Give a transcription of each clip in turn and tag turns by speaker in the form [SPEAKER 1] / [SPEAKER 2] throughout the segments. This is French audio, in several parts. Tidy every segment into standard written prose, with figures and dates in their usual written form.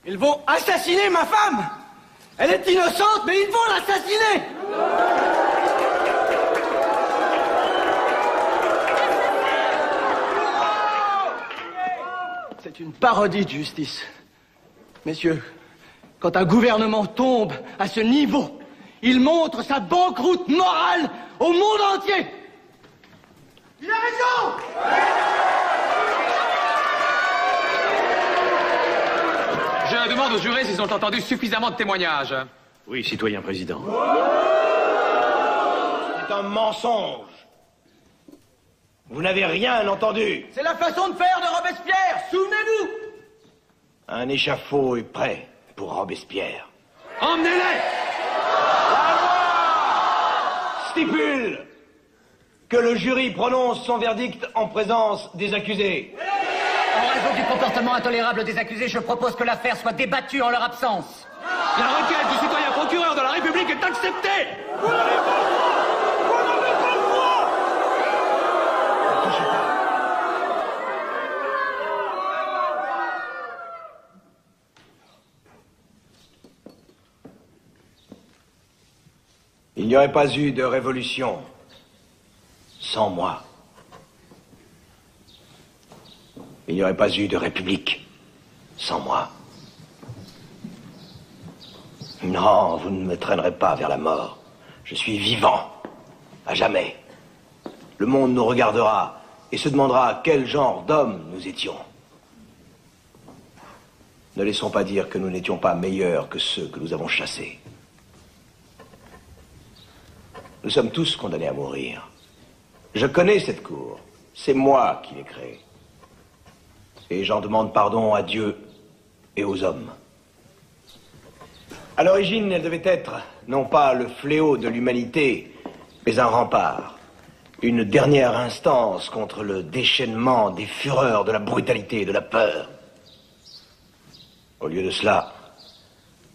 [SPEAKER 1] Ils vont assassiner ma femme! Elle est innocente, mais ils vont l'assassiner! C'est une parodie de justice. Messieurs, quand un gouvernement tombe à ce niveau, il montre sa banqueroute morale au monde entier. Il a raison!
[SPEAKER 2] Je demande aux jurés s'ils ont entendu suffisamment de témoignages.
[SPEAKER 3] Oui, citoyen président.
[SPEAKER 4] C'est un mensonge. Vous n'avez rien entendu.
[SPEAKER 1] C'est la façon de faire de Robespierre, souvenez-vous!
[SPEAKER 4] Un échafaud est prêt pour Robespierre.
[SPEAKER 2] Emmenez-les!
[SPEAKER 4] La loi stipule que le jury prononce son verdict en présence des accusés.
[SPEAKER 5] En raison du comportement intolérable des accusés, je propose que l'affaire soit débattue en leur absence.
[SPEAKER 2] La requête du citoyen procureur de la République est acceptée!
[SPEAKER 4] Il n'y aurait pas eu de révolution sans moi. Il n'y aurait pas eu de république sans moi. Non, vous ne me traînerez pas vers la mort. Je suis vivant, à jamais. Le monde nous regardera et se demandera quel genre d'homme nous étions. Ne laissons pas dire que nous n'étions pas meilleurs que ceux que nous avons chassés. Nous sommes tous condamnés à mourir. Je connais cette cour. C'est moi qui l'ai créée. Et j'en demande pardon à Dieu et aux hommes. À l'origine, elle devait être, non pas le fléau de l'humanité, mais un rempart. Une dernière instance contre le déchaînement des fureurs, de la brutalité et de la peur. Au lieu de cela,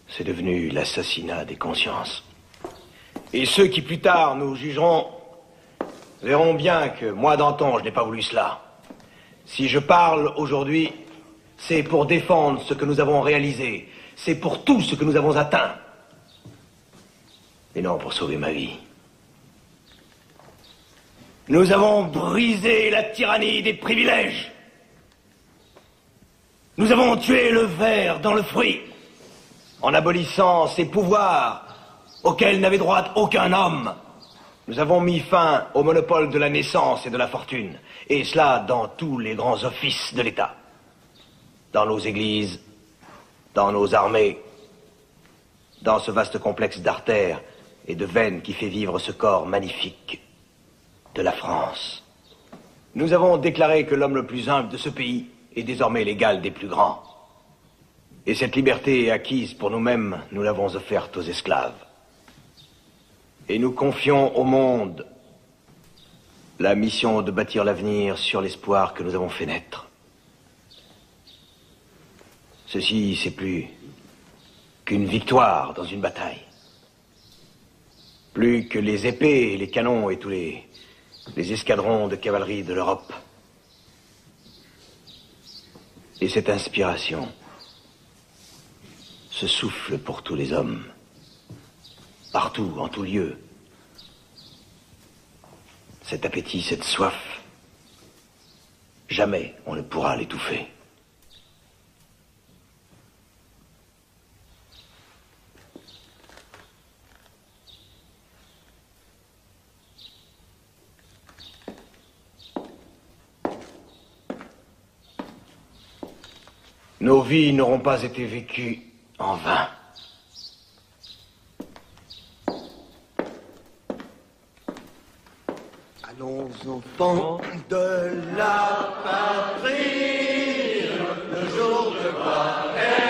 [SPEAKER 4] c'est devenu l'assassinat des consciences. Et ceux qui plus tard nous jugeront verront bien que moi d'antan, je n'ai pas voulu cela. Si je parle aujourd'hui, c'est pour défendre ce que nous avons réalisé. C'est pour tout ce que nous avons atteint. Et non pour sauver ma vie. Nous avons brisé la tyrannie des privilèges. Nous avons tué le ver dans le fruit, en abolissant ces pouvoirs auquel n'avait droit aucun homme. Nous avons mis fin au monopole de la naissance et de la fortune, et cela dans tous les grands offices de l'État. Dans nos églises, dans nos armées, dans ce vaste complexe d'artères et de veines qui fait vivre ce corps magnifique de la France. Nous avons déclaré que l'homme le plus humble de ce pays est désormais l'égal des plus grands. Et cette liberté acquise pour nous-mêmes, nous l'avons offerte aux esclaves. Et nous confions au monde la mission de bâtir l'avenir sur l'espoir que nous avons fait naître. Ceci, c'est plus qu'une victoire dans une bataille. Plus que les épées et les canons et tous les escadrons de cavalerie de l'Europe. Et cette inspiration, ce souffle pour tous les hommes, partout, en tout lieu. Cet appétit, cette soif, jamais on ne pourra l'étouffer. Nos vies n'auront pas été vécues en vain.
[SPEAKER 1] Allons enfants de la patrie, le jour de gloire est